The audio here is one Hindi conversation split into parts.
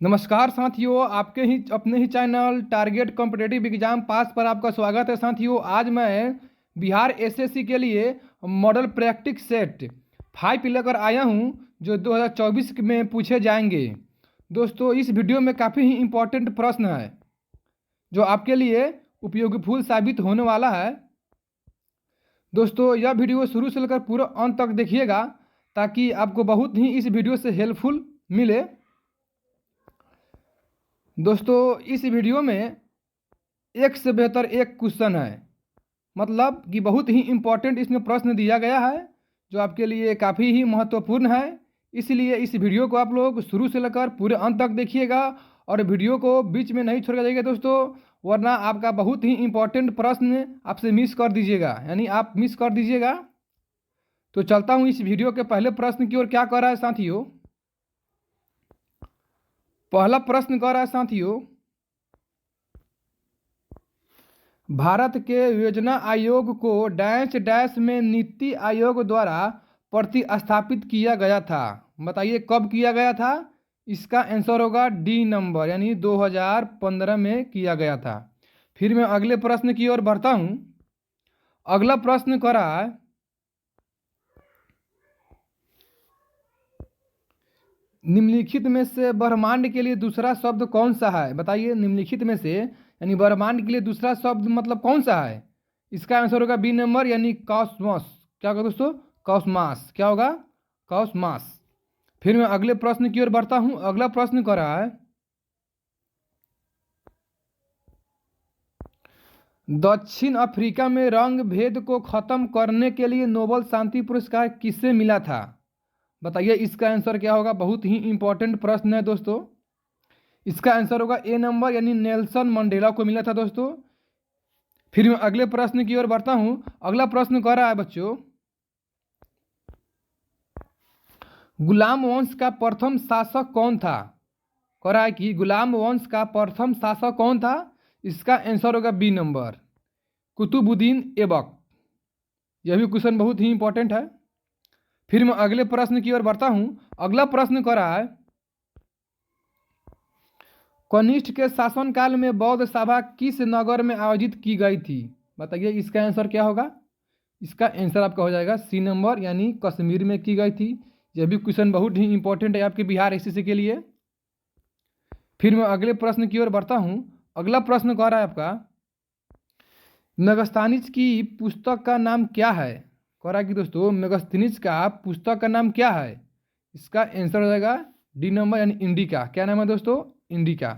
नमस्कार साथियों, आपके ही अपने ही channel target competitive exam pass पर आपका स्वागत है। साथियों, आज मैं बिहार एसएससी के लिए मॉडल प्रैक्टिस सेट 5 लेकर आया हूं, जो 2024 में पूछे जाएंगे। दोस्तों, इस वीडियो में काफ़ी ही इम्पोर्टेंट प्रश्न है जो आपके लिए उपयोगीफुल साबित होने वाला है। दोस्तों, यह वीडियो शुरू से लेकर पूरा अंत तक देखिएगा ताकि आपको बहुत ही इस वीडियो से हेल्पफुल मिले। दोस्तों, इस वीडियो में एक से बेहतर एक क्वेश्चन है, मतलब कि बहुत ही इम्पोर्टेंट इसमें प्रश्न दिया गया है जो आपके लिए काफ़ी ही महत्वपूर्ण है। इसलिए इस वीडियो को आप लोग शुरू से लेकर पूरे अंत तक देखिएगा और वीडियो को बीच में नहीं छोड़ जाइएगा दोस्तों, वरना आपका बहुत ही इम्पोर्टेंट प्रश्न आपसे मिस कर दीजिएगा, यानी आप मिस कर दीजिएगा। तो चलता हूँ इस वीडियो के पहले प्रश्न की ओर। क्या कह रहा है साथियों? पहला प्रश्न कह रहा है साथियों, भारत के योजना आयोग को डैश डैश में नीति आयोग द्वारा प्रतिस्थापित किया गया था। बताइए कब किया गया था? इसका आंसर होगा डी नंबर, यानी 2015 में किया गया था। फिर मैं अगले प्रश्न की ओर बढ़ता हूं। अगला प्रश्न कह रहा है, निम्नलिखित में से ब्रह्मांड के लिए दूसरा शब्द कौन सा है? बताइए, निम्नलिखित में से यानी ब्रह्मांड के लिए दूसरा शब्द मतलब कौन सा है? इसका आंसर होगा बी नंबर, यानी कॉस्मोस। क्या होगा दोस्तों? कॉस्मास। क्या होगा? कॉस्मास। फिर मैं अगले प्रश्न की ओर बढ़ता हूं। अगला प्रश्न कर रहा है, दक्षिण अफ्रीका में रंग भेद को खत्म करने के लिए नोबेल शांति पुरस्कार किसे मिला था? बताइए इसका आंसर क्या होगा? बहुत ही इंपॉर्टेंट प्रश्न है दोस्तों। इसका आंसर होगा ए नंबर, यानी नेल्सन मंडेला को मिला था दोस्तों। फिर मैं अगले प्रश्न की ओर बढ़ता हूं। अगला प्रश्न कह रहा है बच्चों, गुलाम वंश का प्रथम शासक कौन था? कह रहा है कि गुलाम वंश का प्रथम शासक कौन था? इसका आंसर होगा बी नंबर, कुतुबुद्दीन ऐबक। यह भी क्वेश्चन बहुत ही इंपॉर्टेंट है। फिर मैं अगले प्रश्न की ओर बढ़ता हूं। अगला प्रश्न कह रहा है, कनिष्ठ के शासनकाल में बौद्ध सभा किस नगर में आयोजित की गई थी? बताइए इसका आंसर क्या होगा? इसका आंसर आपका हो जाएगा सी नंबर, यानी कश्मीर में की गई थी। यह भी क्वेश्चन बहुत ही इंपॉर्टेंट है आपके बिहार एसएससी के लिए। फिर मैं अगले प्रश्न की ओर बढ़ता हूं। अगला प्रश्न कह रहा है आपका, मेगास्थनीज की पुस्तक का नाम क्या है? कह रहा है कि दोस्तों मेगास्थनीज का पुस्तक का नाम क्या है? इसका आंसर हो जाएगा डी नंबर, यानी इंडिका। क्या नाम है दोस्तों? इंडिका।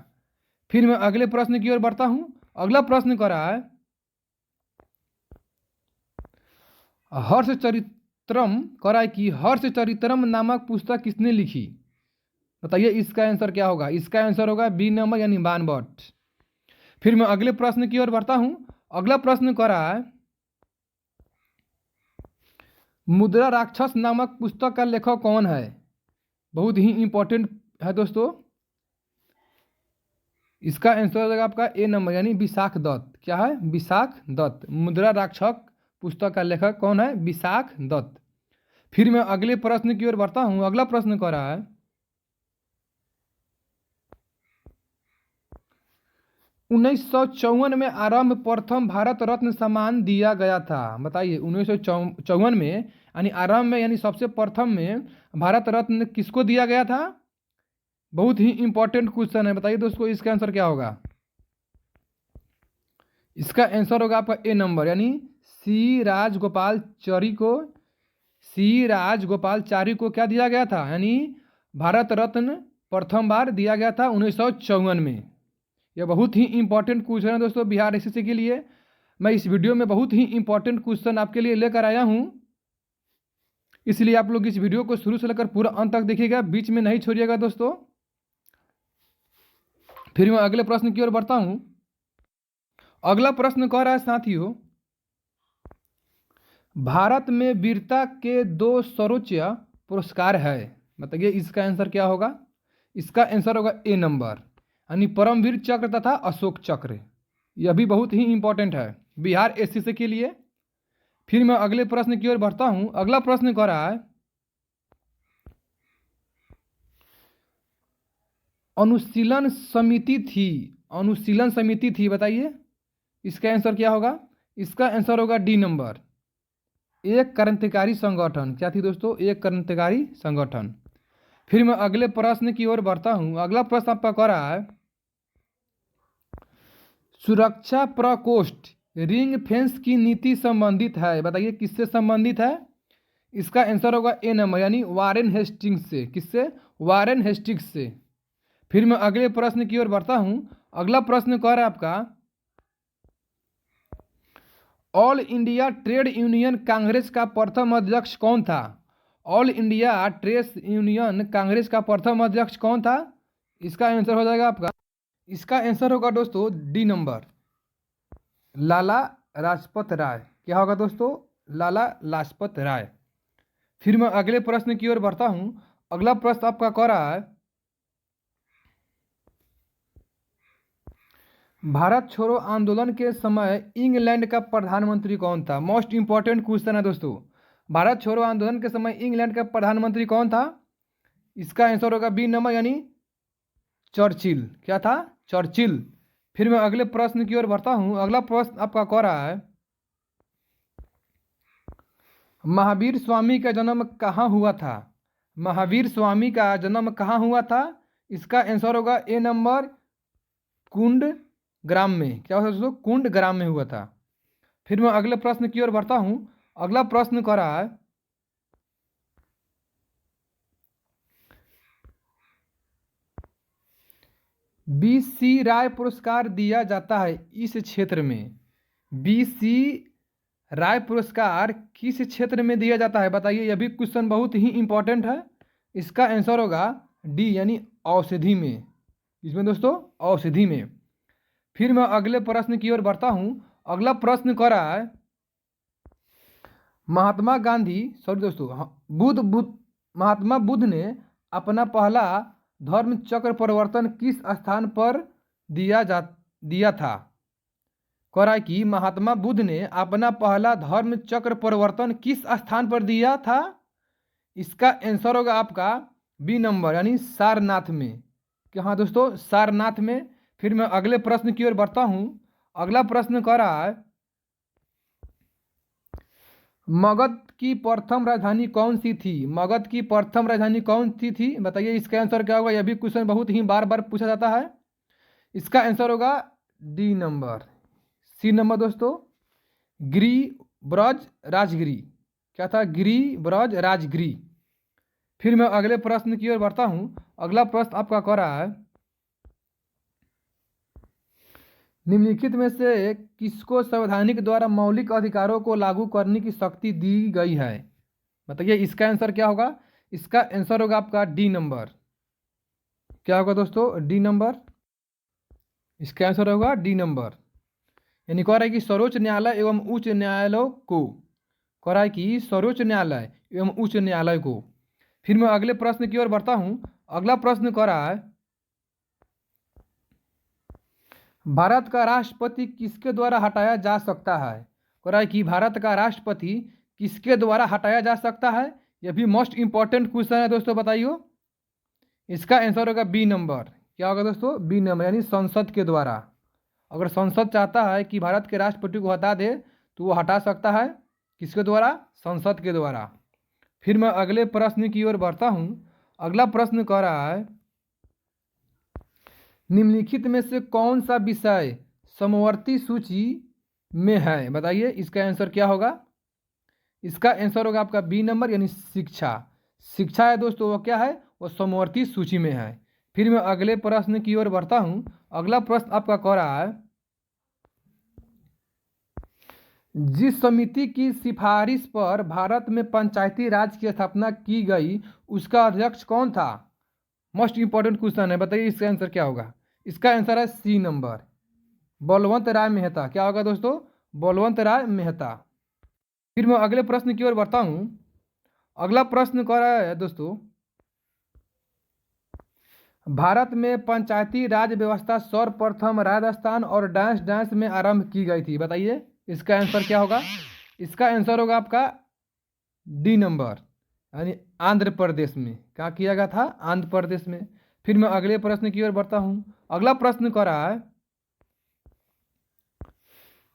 फिर मैं अगले प्रश्न की ओर बढ़ता हूं। अगला प्रश्न कर रहा है, हर्षचरित्रम। कह रहा है कि हर्षचरित्रम नामक पुस्तक किसने लिखी? बताइए इसका आंसर क्या होगा? इसका आंसर होगा बी नंबर, यानी बाणभट्ट। फिर मैं अगले प्रश्न की ओर बढ़ता हूं। अगला प्रश्न कर रहा है, मुद्रा राक्षस नामक पुस्तक का लेखक कौन है? बहुत ही इंपॉर्टेंट है दोस्तों। इसका आंसर हो जाएगा आपका ए नंबर, यानी विशाख दत्त। क्या है? विशाख दत्त। मुद्रा राक्षस पुस्तक का लेखक कौन है? विशाख दत्त। फिर मैं अगले प्रश्न की ओर बढ़ता हूं। अगला प्रश्न कर रहा है, 1954 में आरंभ प्रथम भारत रत्न सम्मान दिया गया था। बताइए 1954 में यानी आरंभ में, यानी सबसे प्रथम में भारत रत्न किसको दिया गया था? बहुत ही इंपॉर्टेंट क्वेश्चन है। बताइए दोस्तों इसका आंसर क्या होगा? इसका आंसर होगा आपका ए नंबर, यानी सी राजगोपालचारी को। सी राजगोपालचारी को क्या दिया गया था? यानी भारत रत्न प्रथम बार दिया गया था 1954 में। यह बहुत ही इंपॉर्टेंट क्वेश्चन है दोस्तों बिहार एसएससी के लिए। मैं इस वीडियो में बहुत ही इंपॉर्टेंट क्वेश्चन आपके लिए लेकर आया हूं, इसलिए आप लोग इस वीडियो को शुरू से लेकर पूरा अंत तक देखिएगा, बीच में नहीं छोड़िएगा दोस्तों। फिर मैं अगले प्रश्न की ओर बढ़ता हूं। अगला प्रश्न कह रहा है साथियों, भारत में वीरता के 2 सर्वोच्च पुरस्कार है। बताइए इसका आंसर क्या होगा? इसका आंसर होगा ए नंबर, यानी परमवीर चक्र तथा अशोक चक्र। यह भी बहुत ही इंपॉर्टेंट है बिहार एसएससी के लिए। फिर मैं अगले प्रश्न की ओर बढ़ता हूं। अगला प्रश्न कह रहा है, अनुशीलन समिति थी, अनुशीलन समिति थी, बताइए इसका आंसर क्या होगा? इसका आंसर होगा डी नंबर, एक क्रांतिकारी संगठन। क्या थी दोस्तों? एक क्रांतिकारी संगठन। फिर मैं अगले प्रश्न की ओर बढ़ता हूं। अगला प्रश्न आपका कह रहा है, सुरक्षा प्रकोष्ठ रिंग फेंस की नीति संबंधित है, बताइए किससे संबंधित है? इसका आंसर होगा ए नंबर, यानी वारेन हेस्टिंग्स से। किससे? वारेन हेस्टिंग्स से। फिर मैं अगले प्रश्न की ओर बढ़ता हूं। अगला प्रश्न कह रहा है आपका, all India trade union Congress का प्रथम अध्यक्ष कौन था? All India trade union Congress का प्रथम अध्यक्ष कौन था? इसका आंसर हो जाएगा आपका, इसका आंसर होगा दोस्तों डी नंबर, लाला लाजपत राय। क्या होगा दोस्तों? लाला लाजपत राय। फिर मैं अगले प्रश्न की ओर बढ़ता हूं। अगला प्रश्न आपका कह रहा है, भारत छोड़ो आंदोलन के समय इंग्लैंड का प्रधानमंत्री कौन था? मोस्ट इंपॉर्टेंट क्वेश्चन है दोस्तों। भारत छोड़ो आंदोलन के समय इंग्लैंड का प्रधानमंत्री कौन था? इसका आंसर होगा बी नंबर, यानी चर्चिल। क्या था? चर्चिल। फिर मैं अगले प्रश्न की ओर बढ़ता हूं। अगला प्रश्न आपका कह रहा है, महावीर स्वामी का जन्म कहाँ हुआ था? महावीर स्वामी का जन्म कहाँ हुआ था? इसका आंसर होगा ए नंबर, कुंड ग्राम में। क्या होता है दोस्तों? कुंड ग्राम में हुआ था। फिर मैं अगले प्रश्न की ओर बढ़ता हूं। अगला प्रश्न कह रहा है, बीसी राय पुरस्कार दिया जाता है इस क्षेत्र में, बीसी राय पुरस्कार किस क्षेत्र में दिया जाता है? बताइए, यह भी क्वेश्चन बहुत ही इंपॉर्टेंट है। इसका आंसर होगा डी, यानी औषधि में। इसमें दोस्तों औषधि में। फिर मैं अगले प्रश्न की ओर बढ़ता हूं। अगला प्रश्न कह रहा है, महात्मा गांधी, सॉरी दोस्तों, महात्मा बुद्ध ने अपना पहला धर्म चक्र परिवर्तन किस स्थान पर दिया था? कह रहा है कि महात्मा बुद्ध ने अपना पहला धर्म चक्र परिवर्तन किस स्थान पर दिया था? इसका आंसर होगा आपका बी नंबर, यानी सारनाथ में। क्या हाँ दोस्तों? सारनाथ में। फिर मैं अगले प्रश्न की ओर बढ़ता हूं। अगला प्रश्न कह रहा है, मगध की प्रथम राजधानी कौन सी थी? मगध की प्रथम राजधानी कौन सी थी? बताइए इसका आंसर क्या होगा? यह भी क्वेश्चन बहुत ही बार बार पूछा जाता है। इसका आंसर होगा डी नंबर, सी नंबर दोस्तों, गिरी ब्रज राजगिरी। क्या था? गिरी ब्रज राजगिरी। फिर मैं अगले प्रश्न की ओर बढ़ता हूं। अगला प्रश्न आपका कह रहा है, निम्नलिखित में से किसको संवैधानिक द्वारा मौलिक अधिकारों को लागू करने की शक्ति दी गई है? बताइए इसका आंसर क्या होगा? इसका आंसर होगा आपका डी नंबर। क्या होगा दोस्तों? D number. इसका आंसर होगा डी नंबर, यानी कह रहा है कि सर्वोच्च न्यायालय एवं उच्च न्यायालयों को, कह रहा है कि सर्वोच्च न्यायालय एवं उच्च न्यायालय को। फिर मैं अगले प्रश्न की ओर बढ़ता हूं। अगला प्रश्न कह रहा है, भारत का राष्ट्रपति किसके द्वारा हटाया जा सकता है? कह रहा है कि भारत का राष्ट्रपति किसके द्वारा हटाया जा सकता है? यह भी मोस्ट इंपॉर्टेंट क्वेश्चन है दोस्तों, बताइए। इसका आंसर होगा बी नंबर। क्या होगा दोस्तों? बी नंबर, यानी संसद के द्वारा। अगर संसद चाहता है कि भारत के राष्ट्रपति को हटा दे तो वो हटा सकता है। किसके द्वारा? संसद के द्वारा। फिर मैं अगले प्रश्न की ओर बढ़ता हूं। अगला प्रश्न कह रहा है, निम्नलिखित में से कौन सा विषय समवर्ती सूची में है? बताइए इसका आंसर क्या होगा? इसका आंसर होगा आपका बी नंबर, यानी शिक्षा। शिक्षा है दोस्तों, वो क्या है? वो समवर्ती सूची में है। फिर मैं अगले प्रश्न की ओर बढ़ता हूं। अगला प्रश्न आपका कह रहा है, जिस समिति की सिफारिश पर भारत में पंचायती राज की स्थापना की गई उसका अध्यक्ष कौन था? मोस्ट इंपॉर्टेंट क्वेश्चन है, बताइए इसका आंसर क्या होगा? इसका आंसर है सी नंबर, बलवंत राय मेहता। क्या होगा दोस्तों? बलवंत राय मेहता। फिर मैं अगले प्रश्न की ओर बढ़ता हूं। अगला प्रश्न कह रहा है दोस्तों, भारत में पंचायती राज व्यवस्था सर्वप्रथम राजस्थान और डांस डांस में आरंभ की गई थी। बताइए इसका आंसर क्या होगा? इसका आंसर होगा आपका डी नंबर, यानी आंध्र प्रदेश में। क्या किया गया था? आंध्र प्रदेश में। फिर मैं अगले प्रश्न की ओर बढ़ता हूँ। अगला प्रश्न कह रहा है,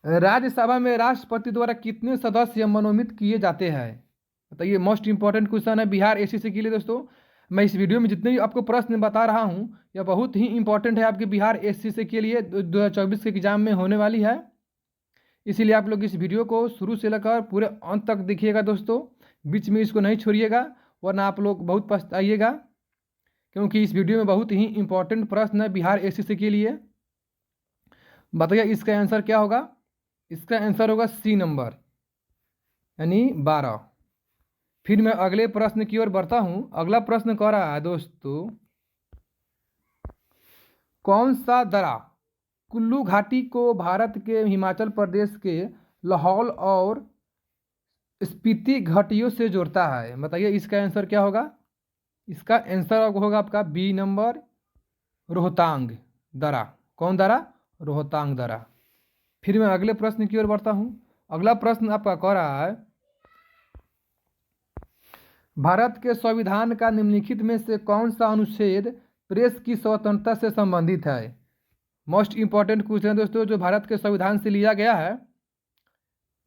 राज्यसभा में राष्ट्रपति द्वारा कितने सदस्य मनोनीत किए जाते हैं? बताइए, मोस्ट इंपॉर्टेंट क्वेश्चन है बिहार एसएससी के लिए। दोस्तों, मैं इस वीडियो में जितने भी आपको प्रश्न बता रहा हूँ यह बहुत ही इंपॉर्टेंट है आपके बिहार एसएससी के लिए, 2024 के एग्जाम में होने वाली है। इसीलिए आप लोग इस वीडियो को शुरू से लेकर पूरे अंत तक देखिएगा दोस्तों, बीच में इसको नहीं छोड़िएगा, वरना आप लोग बहुत पछताइएगा, क्योंकि इस वीडियो में बहुत ही इंपॉर्टेंट प्रश्न है बिहार एसएससी के लिए। बताइए इसका आंसर क्या होगा? इसका आंसर होगा सी नंबर, यानी 12। फिर मैं अगले प्रश्न की ओर बढ़ता हूँ। अगला प्रश्न कह रहा है दोस्तों, कौन सा दर्रा कुल्लू घाटी को भारत के हिमाचल प्रदेश के लाहौल और स्पीति घाटियों से जोड़ता है? बताइए इसका आंसर क्या होगा? इसका आंसर होगा आपका बी नंबर, रोहतांग दर्रा। कौन दर्रा? रोहतांग दर्रा। फिर मैं अगले प्रश्न की ओर बढ़ता हूँ। अगला प्रश्न आपका कह रहा है, भारत के संविधान का निम्नलिखित में से कौन सा अनुच्छेद प्रेस की स्वतंत्रता से संबंधित है? मोस्ट इंपॉर्टेंट क्वेश्चन है दोस्तों, जो भारत के संविधान से लिया गया है।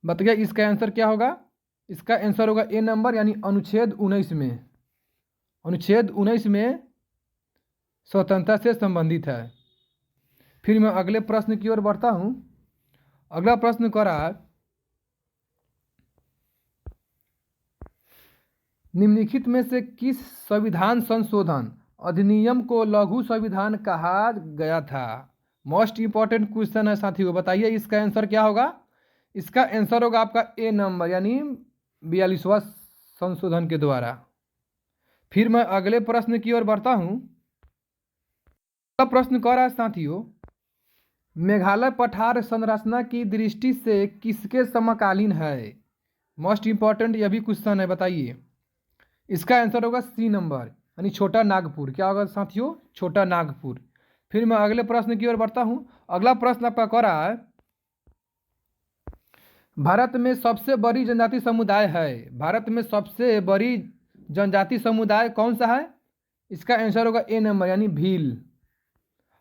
बताइए इसका आंसर क्या होगा? इसका आंसर होगा ए नंबर, यानी अनुच्छेद 19 में। अनुच्छेद 19 में स्वतंत्रता से संबंधित है। फिर मैं अगले प्रश्न की ओर बढ़ता हूँ। अगला प्रश्न कह रहा है, निम्नलिखित में से किस संविधान संशोधन अधिनियम को लघु संविधान कहा गया था? मोस्ट इंपॉर्टेंट क्वेश्चन है साथियों। बताइए इसका आंसर क्या होगा? इसका आंसर होगा आपका ए नंबर, यानी 42वां संशोधन के द्वारा। फिर मैं अगले प्रश्न की ओर बढ़ता हूँ। अगला प्रश्न कह रहा है साथियों, मेघालय पठार संरचना की दृष्टि से किसके समकालीन है? मोस्ट इंपॉर्टेंट यह भी क्वेश्चन है। बताइए इसका आंसर होगा सी नंबर, यानी छोटा नागपुर। क्या होगा साथियों? छोटा नागपुर। फिर मैं अगले प्रश्न की ओर बढ़ता हूँ। अगला प्रश्न आपका कह रहा है, भारत में सबसे बड़ी जनजाति समुदाय है। भारत में सबसे बड़ी जनजाति समुदाय कौन सा है? इसका आंसर होगा ए नंबर, यानी भील।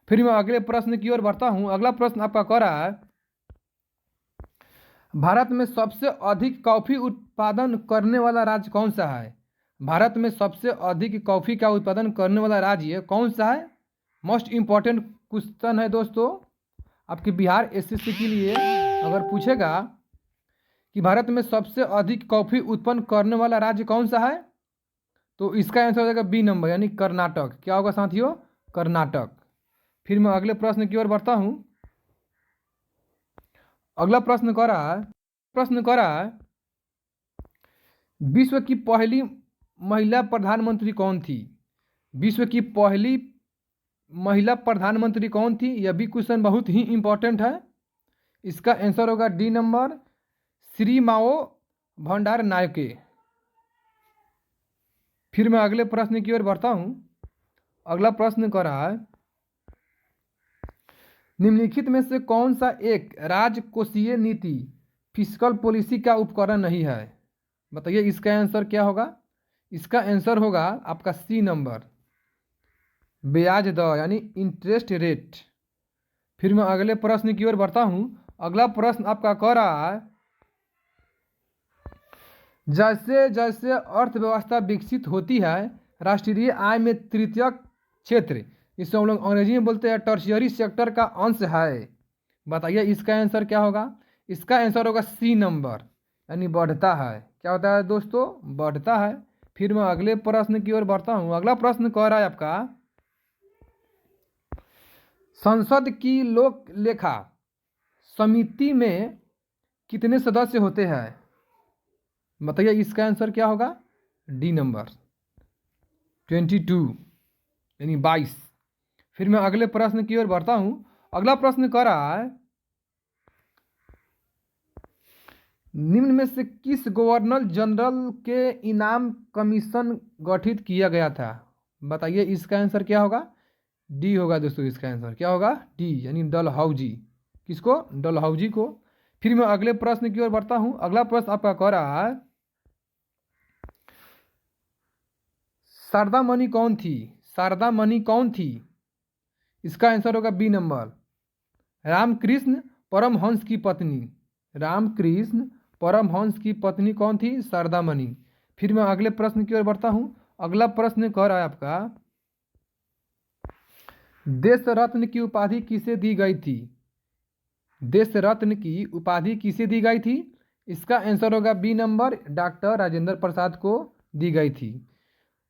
फिर मैं अगले प्रश्न की ओर बढ़ता हूँ। अगला प्रश्न आपका कह रहा है, भारत में सबसे अधिक कॉफी उत्पादन करने वाला राज्य कौन सा है? भारत में सबसे अधिक कॉफी का उत्पादन करने वाला राज्य कौन सा है? मोस्ट इंपॉर्टेंट क्वेश्चन है दोस्तों आपके बिहार एसएससी के लिए। अगर पूछेगा कि भारत में सबसे अधिक कॉफी उत्पन्न करने वाला राज्य कौन सा है, तो इसका आंसर हो जाएगा बी नंबर, यानी कर्नाटक। क्या होगा साथियों? कर्नाटक। फिर मैं अगले प्रश्न की ओर बढ़ता हूँ। अगला प्रश्न कह रहा है, विश्व की पहली महिला प्रधानमंत्री कौन थी? विश्व की पहली महिला प्रधानमंत्री कौन थी? यह भी क्वेश्चन बहुत ही इंपॉर्टेंट है। इसका आंसर होगा डी नंबर, श्री माओ भंडार नायके। फिर मैं अगले प्रश्न की ओर बढ़ता हूँ। अगला प्रश्न कह रहा है, निम्नलिखित में से कौन सा एक राजकोषीय नीति फिस्कल पॉलिसी का उपकरण नहीं है? बताइए इसका आंसर क्या होगा? इसका आंसर होगा आपका सी नंबर, ब्याज दर, यानी इंटरेस्ट रेट। फिर मैं अगले प्रश्न की ओर बढ़ता हूँ। अगला प्रश्न आपका कह रहा है, जैसे जैसे अर्थव्यवस्था विकसित होती है, राष्ट्रीय आय में तृतीय क्षेत्र, जिसे हम लोग अंग्रेजी में बोलते हैं टर्शियरी सेक्टर, का अंश है। बताइए इसका आंसर क्या होगा? इसका आंसर होगा सी नंबर, यानी बढ़ता है। क्या होता है दोस्तों? बढ़ता है। फिर मैं अगले प्रश्न की ओर बढ़ता हूँ। अगला प्रश्न कह रहा है आपका, संसद की लोक लेखा समिति में कितने सदस्य होते हैं? बताइए इसका आंसर क्या होगा? डी नंबर, 22, यानी 22। फिर मैं अगले प्रश्न की ओर बढ़ता हूँ। अगला प्रश्न कह रहा है, निम्न में से किस गवर्नर जनरल के इनाम कमीशन गठित किया गया था? बताइए इसका आंसर क्या होगा? डी होगा दोस्तों। इसका आंसर क्या होगा? डी, यानी डलहौजी। किसको? डलहौजी को। फिर मैं अगले प्रश्न की ओर बढ़ता हूँ। अगला प्रश्न आपका कह रहा है, शारदा मणि कौन थी? शारदा मणि कौन थी? इसका आंसर होगा बी नंबर, रामकृष्ण परमहंस की पत्नी। रामकृष्ण परमहंस की पत्नी कौन थी? शारदा मणि। फिर मैं अगले प्रश्न की ओर बढ़ता हूं। अगला प्रश्न कह रहा है आपका, देश रत्न की उपाधि किसे दी गई थी? देश रत्न की उपाधि किसे दी गई थी? इसका आंसर होगा B number, doctor Rajendra Prasad को दी गई थी।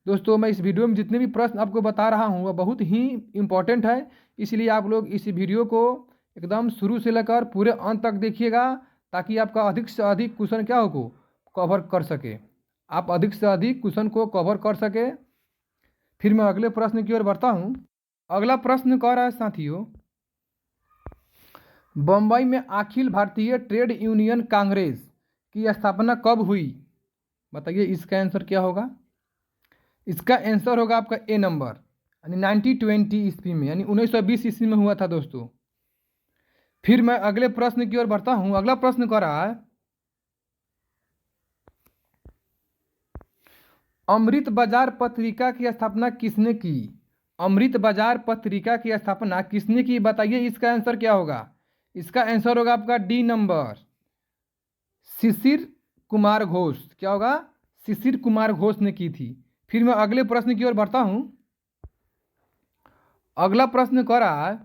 दोस्तों, मैं इस वीडियो में जितने भी प्रश्न आपको बता रहा हूँ वह बहुत ही इम्पोर्टेंट है, इसलिए आप लोग इस वीडियो को एकदम शुरू से लेकर पूरे अंत तक देखिएगा, ताकि आपका अधिक से अधिक क्वेश्चन क्या हो कवर कर सके, आप अधिक से अधिक क्वेश्चन को कवर कर सके। फिर मैं अगले प्रश्न की ओर बढ़ता हूँ। अगला प्रश्न कह रहा है साथियों, बम्बई में अखिल भारतीय ट्रेड यूनियन कांग्रेस की स्थापना कब हुई? बताइए इसका आंसर क्या होगा? इसका आंसर होगा आपका ए नंबर, यानी 1920 ईस्वी में, यानी 1920 ईस्वी में हुआ था दोस्तों। फिर मैं अगले प्रश्न की ओर बढ़ता हूं। अगला प्रश्न कह रहा है, अमृत बाजार पत्रिका की स्थापना किसने की? अमृत बाजार पत्रिका की स्थापना किसने की? बताइए इसका आंसर क्या होगा? इसका आंसर होगा आपका डी नंबर, शिशिर कुमार घोष। क्या होगा? शिशिर कुमार घोष ने की थी। फिर मैं अगले प्रश्न की ओर बढ़ता हूं। अगला प्रश्न कह रहा है,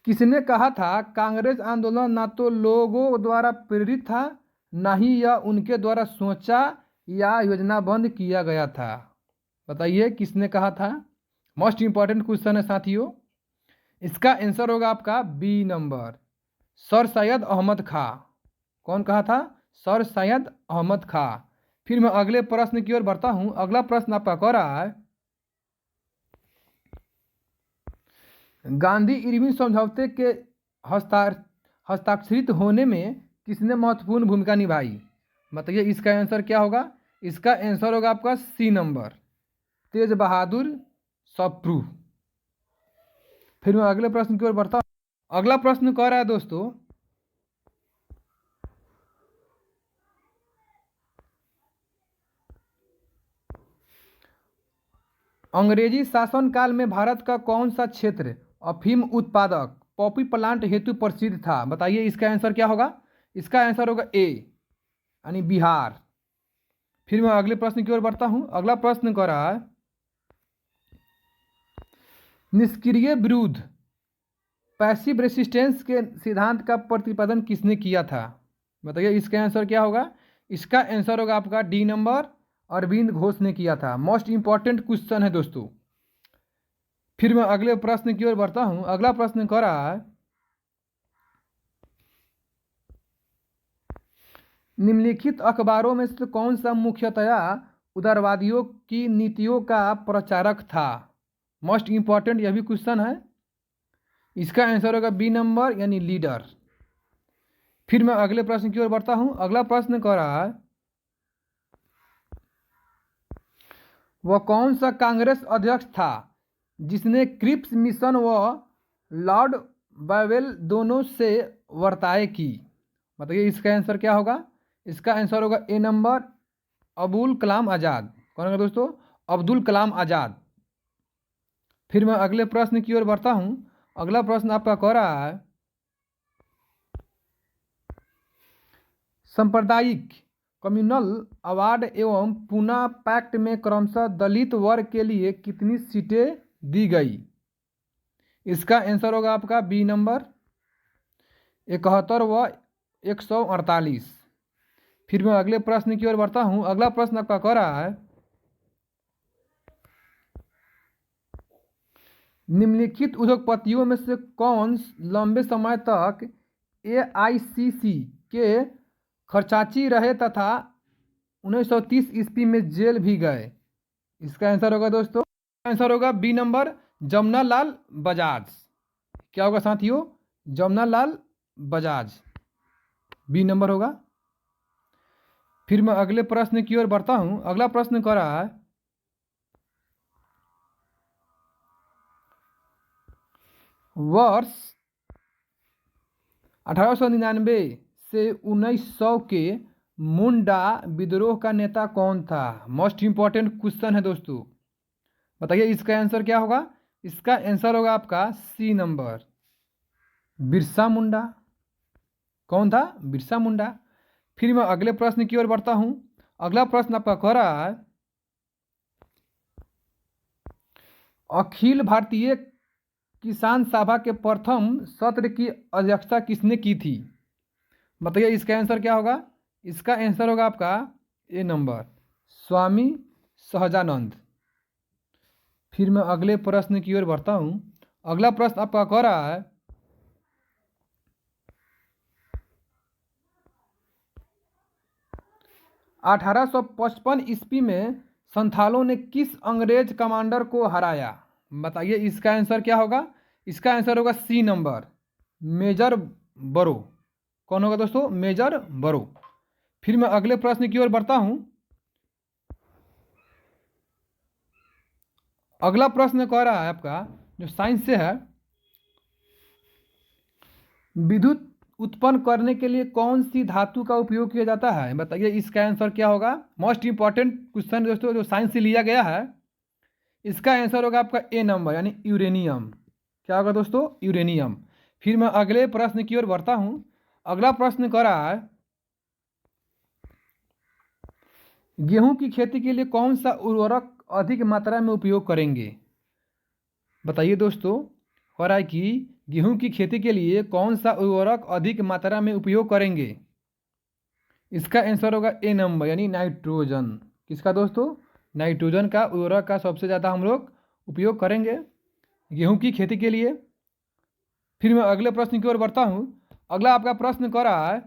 किसने कहा था कांग्रेस आंदोलन ना तो लोगों द्वारा प्रेरित था, ना ही यह उनके द्वारा सोचा या योजनाबद्ध किया गया था? बताइए किसने कहा था? मोस्ट इंपॉर्टेंट क्वेश्चन है साथियों। इसका आंसर होगा आपका B number, sir Syed Ahmed Khan. कौन कहा था? सर सैयद अहमद खां। फिर मैं अगले प्रश्न की ओर बढ़ता हूं। अगला प्रश्न आपका कह रहा है, गांधी इरविन समझौते के हस्ताक्षरित होने में किसने महत्वपूर्ण भूमिका निभाई? बताइए इसका आंसर क्या होगा? इसका आंसर होगा आपका सी नंबर, तेज बहादुर सप्रू। फिर मैं अगले प्रश्न की ओर बढ़ता हूं। अगला प्रश्न कह रहा है दोस्तों, अंग्रेजी शासनकाल में भारत का कौन सा क्षेत्र अफीम उत्पादक पॉपी प्लांट हेतु प्रसिद्ध था? बताइए इसका आंसर क्या होगा? इसका आंसर होगा ए, यानी बिहार। फिर मैं अगले प्रश्न की ओर बढ़ता हूं। अगला प्रश्न कह रहा है, निष्क्रिय विरोध पैसिव रेसिस्टेंस के सिद्धांत का प्रतिपादन किसने किया था? बताइए इसका आंसर क्या होगा? इसका आंसर होगा आपका डी नंबर, अरविंद घोष ने किया था। मोस्ट इंपॉर्टेंट क्वेश्चन है दोस्तों। फिर मैं अगले प्रश्न की ओर बढ़ता हूं। अगला प्रश्न कह रहा है, निम्नलिखित अखबारों में से कौन सा मुख्यतया उदारवादियों की नीतियों का प्रचारक था? मोस्ट इंपॉर्टेंट यह भी क्वेश्चन है। इसका आंसर होगा बी नंबर, यानी लीडर। फिर मैं अगले प्रश्न की ओर बढ़ता हूं। अगला प्रश्न कह रहा है, वह कौन सा कांग्रेस अध्यक्ष था जिसने क्रिप्स मिशन व लॉर्ड बावेल दोनों से वार्ताएं की? बताइए इसका आंसर क्या होगा? इसका आंसर होगा ए नंबर, अबुल कलाम आज़ाद। कौन होगा दोस्तों? अब्दुल कलाम आज़ाद। फिर मैं अगले प्रश्न की ओर बढ़ता हूं। अगला प्रश्न आपका कह रहा है, सांप्रदायिक कम्युनल अवार्ड एवं पूना पैक्ट में क्रमशः दलित वर्ग के लिए कितनी सीटें दी गई? इसका आंसर होगा आपका बी नंबर, 71 व 148। फिर मैं अगले प्रश्न की ओर बढ़ता हूं। अगला प्रश्न आपका कह रहा है, निम्नलिखित उद्योगपतियों में से कौन लंबे समय तक एआईसीसी के खर्चाची रहे तथा 1930 ईस्वी में जेल भी गए? इसका आंसर होगा दोस्तों, आंसर होगा बी नंबर, जमनालाल बजाज। क्या होगा साथियों? जमनालाल बजाज, बी नंबर होगा। फिर मैं अगले प्रश्न की ओर बढ़ता हूं। अगला प्रश्न कह रहा है, वर्ष 1899 से 1900 के मुंडा विद्रोह का नेता कौन था? मोस्ट इंपॉर्टेंट क्वेश्चन है दोस्तों। बताइए इसका आंसर क्या होगा। इसका आंसर होगा आपका सी नंबर, बिरसा मुंडा। कौन था? बिरसा मुंडा। फिर मैं अगले प्रश्न की ओर बढ़ता हूं। अगला प्रश्न आपका कह रहा है, अखिल भारतीय किसान सभा के प्रथम सत्र की अध्यक्षता किसने की थी? बताइए इसका आंसर क्या होगा। इसका आंसर होगा आपका ए नंबर, स्वामी सहजानंद। फिर मैं अगले प्रश्न की ओर बढ़ता हूं। अगला प्रश्न आपका कह रहा है, 1855 ईस्वी में संथालों ने किस अंग्रेज कमांडर को हराया? बताइए इसका आंसर क्या होगा। इसका आंसर होगा सी नंबर, मेजर बरो। कौन होगा दोस्तों? मेजर बरो। फिर मैं अगले प्रश्न की ओर बढ़ता हूं। अगला प्रश्न कह रहा है आपका, जो साइंस से है, विद्युत उत्पन्न करने के लिए कौन सी धातु का उपयोग किया जाता है? बताइए इसका आंसर क्या होगा। मोस्ट इंपॉर्टेंट क्वेश्चन दोस्तों, जो साइंस से लिया गया है। इसका आंसर होगा आपका ए नंबर, यानी यूरेनियम। क्या होगा दोस्तों? यूरेनियम। फिर मैं अगले प्रश्न की ओर बढ़ता हूं। अगला प्रश्न कह रहा है, गेहूं की खेती के लिए कौन सा उर्वरक अधिक मात्रा में उपयोग करेंगे? बताइए दोस्तों, हो रहा है कि गेहूं की खेती के लिए कौन सा उर्वरक अधिक मात्रा में उपयोग करेंगे? इसका आंसर होगा ए नंबर, यानी नाइट्रोजन। किसका दोस्तों? नाइट्रोजन का उर्वरक का सबसे ज़्यादा हम लोग उपयोग करेंगे गेहूं की खेती के लिए। फिर मैं अगले प्रश्न की ओर बढ़ता हूं। अगला आपका प्रश्न कह रहा है,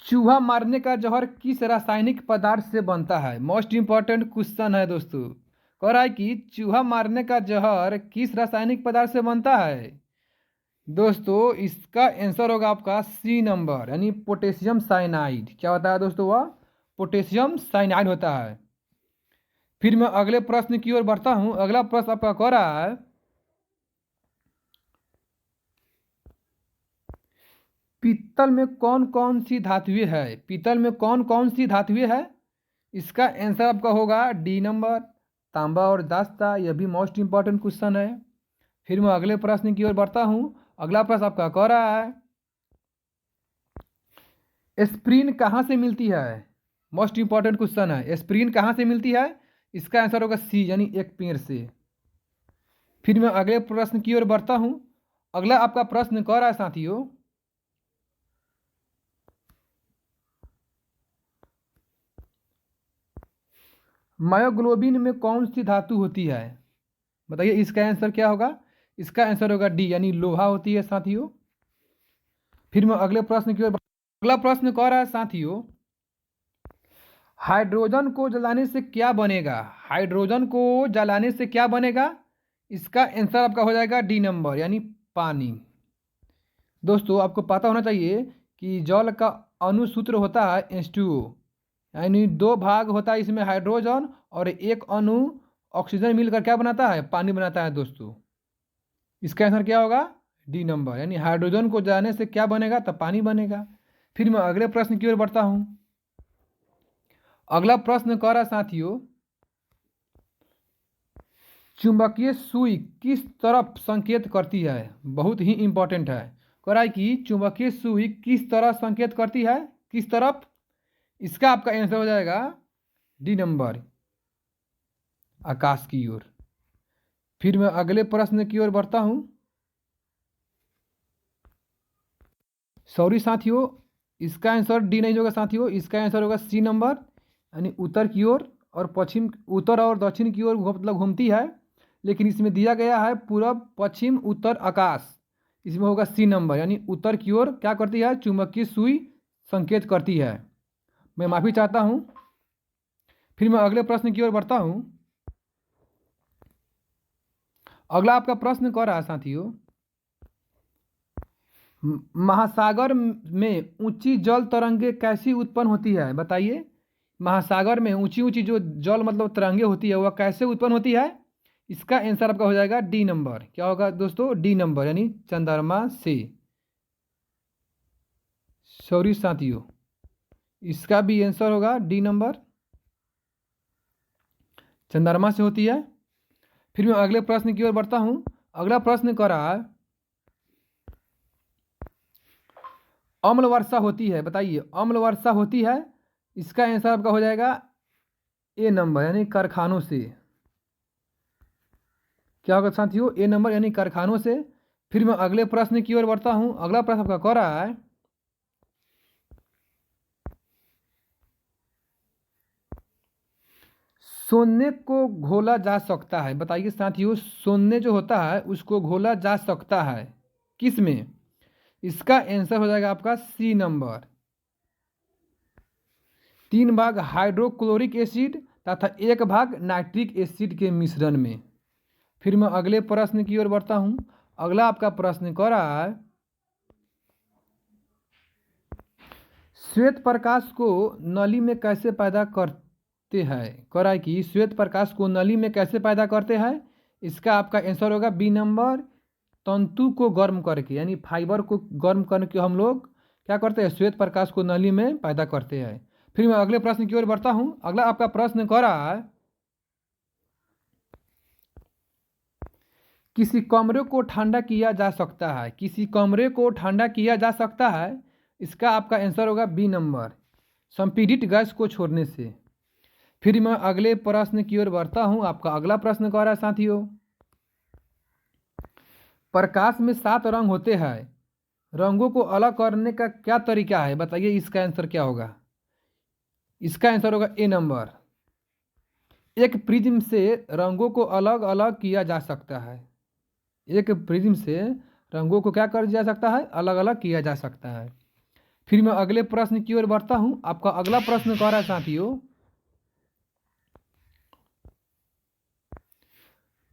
चूहा मारने का जहर किस रासायनिक पदार्थ से बनता है? मोस्ट इंपॉर्टेंट क्वेश्चन है दोस्तों। कह रहा है कि चूहा मारने का जहर किस रासायनिक पदार्थ से बनता है? दोस्तों इसका आंसर होगा आपका सी नंबर, यानी पोटेशियम साइनाइड। क्या होता है दोस्तों? वह पोटेशियम साइनाइड होता है। फिर मैं अगले प्रश्न की ओर बढ़ता हूं। अगला प्रश्न आपका कह रहा है, पीतल में कौन कौन सी धातुएं है? पीतल में कौन कौन सी धातुएं है? इसका आंसर आपका होगा डी नंबर, तांबा और दास्ता। यह भी मोस्ट इंपॉर्टेंट क्वेश्चन है। फिर मैं अगले प्रश्न की ओर बढ़ता हूं। अगला प्रश्न आपका कह रहा है, एस्प्रिन कहाँ से मिलती है? मोस्ट इंपॉर्टेंट क्वेश्चन है, एस्प्रिन कहाँ से मिलती है? इसका आंसर होगा सी, यानी एक पेड़ से। फिर मैं अगले प्रश्न की ओर बढ़ता हूं। अगला आपका प्रश्न कह रहा है साथियों, मायोग्लोबिन में कौन सी धातु होती है? बताइए इसका आंसर क्या होगा। इसका आंसर होगा डी, यानी लोहा होती है साथियों। फिर मैं अगले प्रश्न की ओर, अगला प्रश्न कह रहा है साथियों, हाइड्रोजन को जलाने से क्या बनेगा? हाइड्रोजन को जलाने से क्या बनेगा? इसका आंसर आपका हो जाएगा डी नंबर, यानी पानी। दोस्तों आपको पता होना चाहिए कि जल का अणुसूत्र होता है H2O, यानी दो भाग होता है इसमें हाइड्रोजन, और एक अणु ऑक्सीजन मिलकर क्या बनाता है? पानी बनाता है दोस्तों। इसका आंसर क्या होगा? डी नंबर, यानी हाइड्रोजन को जलाने से क्या बनेगा? तब पानी बनेगा। फिर मैं अगले प्रश्न की ओर बढ़ता हूं। अगला प्रश्न कह रहा साथियों, चुंबकीय सुई किस तरफ संकेत करती है? बहुत ही इंपॉर्टेंट है। कह रहा है कि चुंबकीय सुई किस तरह संकेत करती है? किस तरफ? इसका आपका आंसर हो जाएगा डी नंबर, आकाश की ओर। फिर मैं अगले प्रश्न की ओर बढ़ता हूं। सॉरी साथियों, इसका आंसर डी नहीं होगा साथियों, इसका आंसर होगा सी नंबर, यानी उत्तर की ओर और पश्चिम, उत्तर और दक्षिण की ओर मतलब घूमती है। लेकिन इसमें दिया गया है पूरब पश्चिम उत्तर आकाश। इसमें होगा सी नंबर, यानी उत्तर की ओर क्या करती है? चुंबकीय सुई संकेत करती है। मैं माफ़ी चाहता हूँ। फिर मैं अगले प्रश्न की ओर बढ़ता हूँ। अगला आपका प्रश्न कह रहा है साथियों, महासागर में ऊंची जल तरंगे कैसी उत्पन्न होती है? बताइए, महासागर में ऊंची ऊंची जो जल मतलब तरंगे होती है वह कैसे उत्पन्न होती है? इसका आंसर आपका हो जाएगा डी नंबर। क्या होगा दोस्तों? डी नंबर, यानी चंद्रमा से। सॉरी साथियों, इसका भी आंसर होगा डी नंबर। चंद्रमा से होती है। फिर मैं अगले प्रश्न की ओर बढ़ता हूँ। अगला प्रश्न कह रहा है अम्ल वर्षा होती है, बताइए अम्ल वर्षा होती है, इसका आंसर आपका हो जाएगा ए नंबर यानी कारखानों से। क्या होगा साथियों? ए नंबर यानी कारखानों से। फिर मैं अगले प्रश्न की ओर बढ़ता हूँ। अगला प्रश्न आपका कह रहा है सोने को घोला जा सकता है, बताइए साथियों सोने जो होता है उसको घोला जा सकता है किस में? इसका आंसर हो जाएगा आपका सी नंबर, 3 भाग हाइड्रोक्लोरिक एसिड तथा 1 भाग नाइट्रिक एसिड के मिश्रण में। फिर मैं अगले प्रश्न की ओर बढ़ता हूँ। अगला आपका प्रश्न कह रहा है श्वेत प्रकाश को नली में कैसे पैदा करते हैं? कह रहा है कि श्वेत प्रकाश को नली में कैसे पैदा करते हैं? इसका आपका आंसर होगा बी नंबर, तंतु को गर्म करके यानी फाइबर को गर्म करके हम लोग क्या करते हैं? श्वेत प्रकाश को नली में पैदा करते हैं। फिर मैं अगले प्रश्न की ओर बढ़ता हूँ। अगला आपका प्रश्न कह रहा है किसी कमरे को ठंडा किया जा सकता है, किसी कमरे को ठंडा किया जा सकता है, इसका आपका आंसर होगा बी नंबर, संपीड़ित गैस को छोड़ने से। फिर मैं अगले प्रश्न की ओर बढ़ता हूँ। आपका अगला प्रश्न कह रहा है साथियों प्रकाश में 7 रंग होते हैं, रंगों को अलग करने का क्या तरीका है? बताइए इसका आंसर क्या होगा? इसका आंसर होगा ए नंबर, एक प्रिज्म से रंगों को अलग अलग किया जा सकता है। एक प्रिज्म से रंगों को क्या कर जा सकता है? अलग अलग किया जा सकता है। फिर मैं अगले प्रश्न की ओर बढ़ता हूँ। आपका अगला प्रश्न कह रहा है साथियों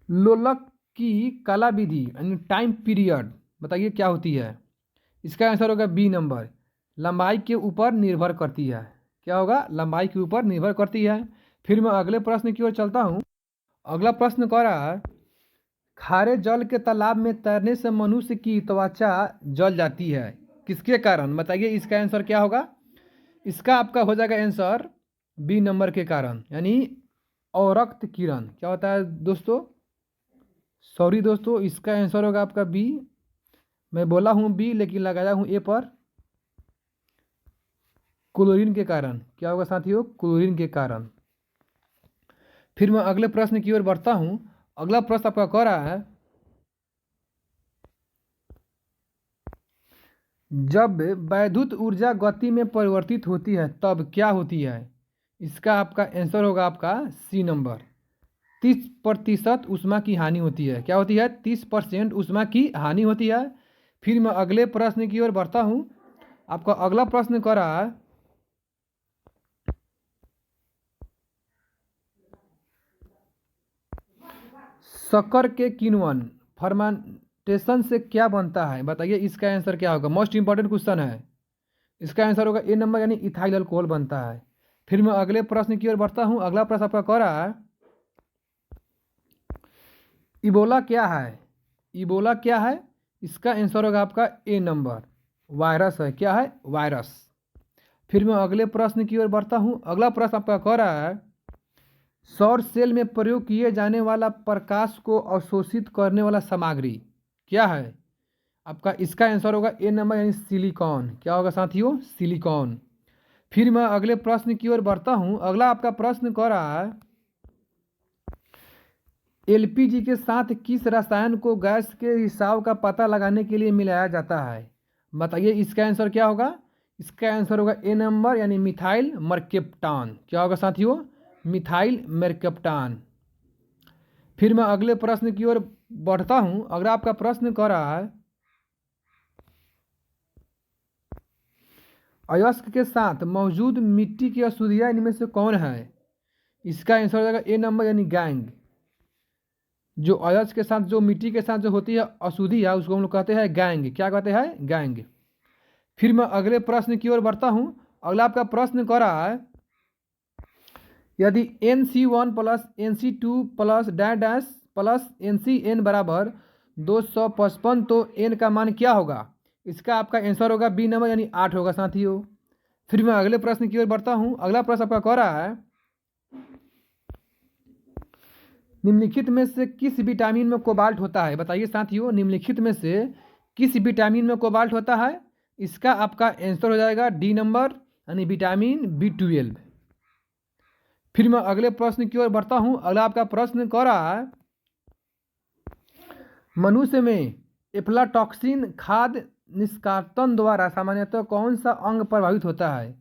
लोलक की कला विधि यानी टाइम पीरियड, बताइए क्या होती है? इसका आंसर होगा बी नंबर, लंबाई के ऊपर निर्भर करती है। क्या होगा? लंबाई के ऊपर निर्भर करती है। फिर मैं अगले प्रश्न की ओर चलता हूँ। अगला प्रश्न कह रहा है खारे जल के तालाब में तैरने से मनुष्य की त्वचा जल जाती है, किसके कारण? बताइए इसका आंसर क्या होगा? इसका आपका हो जाएगा आंसर बी नंबर के कारण यानी अवरक्त किरण। क्या होता है दोस्तों? सॉरी दोस्तों, इसका आंसर होगा आपका बी। मैं बोला हूँ बी लेकिन लगाया हूँ ए पर, क्लोरीन के कारण। क्या होगा साथियों? क्लोरीन के कारण। फिर मैं अगले प्रश्न की ओर बढ़ता हूँ। अगला प्रश्न आपका कह रहा है जब वैद्युत ऊर्जा गति में परिवर्तित होती है तब क्या होती है? इसका आपका आंसर होगा आपका सी नंबर, 30% ऊष्मा की हानि होती है। क्या होती है? 30% ऊष्मा की हानि होती है। फिर मैं अगले प्रश्न की ओर बढ़ता हूँ। आपका अगला प्रश्न कह रहा है शक्कर के किण्वन फर्मेंटेशन से क्या बनता है? बताइए इसका आंसर क्या होगा? मोस्ट इंपॉर्टेंट क्वेश्चन है। इसका आंसर होगा ए नंबर यानी इथाइल अल्कोहल बनता है। फिर मैं अगले प्रश्न की ओर बढ़ता हूँ। अगला प्रश्न आपका कह रहा है इबोला क्या है? इबोला क्या है? इसका आंसर होगा आपका ए नंबर, वायरस है। क्या है? वायरस। फिर मैं अगले प्रश्न की ओर बढ़ता हूँ। अगला प्रश्न आपका कह रहा है सौर सेल में प्रयोग किए जाने वाला प्रकाश को अवशोषित करने वाला सामग्री क्या है? आपका इसका आंसर होगा ए नंबर यानी सिलिकॉन। क्या होगा साथियों? सिलिकॉन। फिर मैं अगले प्रश्न की ओर बढ़ता हूँ। अगला आपका प्रश्न कह रहा है एलपीजी के साथ किस रसायन को गैस के रिसाव का पता लगाने के लिए मिलाया जाता है? बताइए इसका आंसर क्या होगा? इसका आंसर होगा ए नंबर यानी मिथाइल मर्केप्टान। क्या होगा साथियों? मिथाइल मर्केप्टान। फिर मैं अगले प्रश्न की ओर बढ़ता हूँ। अगर आपका प्रश्न कह रहा है अयस्क के साथ मौजूद मिट्टी की अशुद्धियाँ इनमें से कौन है? इसका आंसर हो जाएगा ए नंबर यानी गैंग। जो अयस्क के साथ जो मिट्टी के साथ जो होती है अशुद्धियाँ उसको हम लोग कहते हैं गैंग। क्या कहते हैं? गैंग। फिर मैं अगले प्रश्न की ओर बढ़ता हूँ। अगला आपका प्रश्न कह रहा है यदि NC1 plus NC2 plus dash dash plus NCN बराबर 255 तो N का मान क्या होगा? इसका आपका आंसर होगा बी नंबर यानी 8 होगा साथियों। फिर मैं अगले प्रश्न की ओर बढ़ता हूँ। अगला प्रश्न आपका कह रहा है निम्नलिखित में से किस विटामिन में कोबाल्ट होता है? बताइए साथियों, निम्नलिखित में से किस विटामिन में कोबाल्ट होता है? इसका आपका आंसर हो जाएगा डी नंबर, यानी विटामिन B12। फिर मैं अगले प्रश्न की ओर बढ़ता हूँ। अगला आपका प्रश्न कह रहा है, मनुष्य में एफ्लाटॉक्सिन खाद्य निष्कासन द्वारा सामान्यतः कौन सा अंग प्रभावित होता है?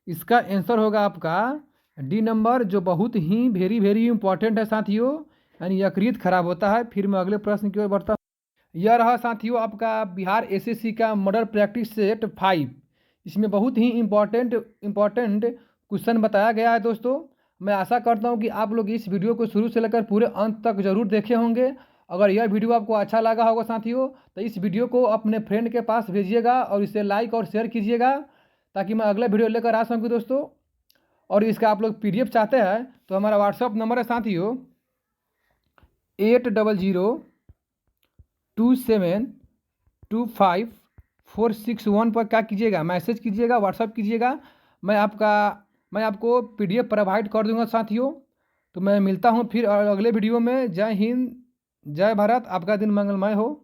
इसका आंसर होगा आपका डी नंबर, जो बहुत ही वेरी वेरी इंपॉर्टेंट है साथियों, यानी यकृत खराब होता है। फिर मैं अगले प्रश्न की ओर बढ़ता हूँ। यह रहा साथियों आपका बिहार एसएससी का मॉडल प्रैक्टिस सेट 5। इसमें बहुत ही इम्पॉर्टेंट क्वेश्चन बताया गया है दोस्तों। मैं आशा करता हूं कि आप लोग इस वीडियो को शुरू से लेकर पूरे अंत तक जरूर देखे होंगे। अगर यह वीडियो आपको अच्छा लगा होगा साथियों, तो इस वीडियो को अपने फ्रेंड के पास भेजिएगा और इसे लाइक और शेयर कीजिएगा, ताकि मैं अगला वीडियो लेकर आ सकूँ दोस्तों। और इसका आप लोग PDF चाहते हैं तो हमारा व्हाट्सअप नंबर है साथियों 8002725461 पर क्या कीजिएगा, मैसेज कीजिएगा, व्हाट्सअप कीजिएगा। मैं आपको PDF प्रोवाइड कर दूंगा साथियों। तो मैं मिलता हूं फिर अगले वीडियो में। जय हिंद, जय भारत, आपका दिन मंगलमय हो।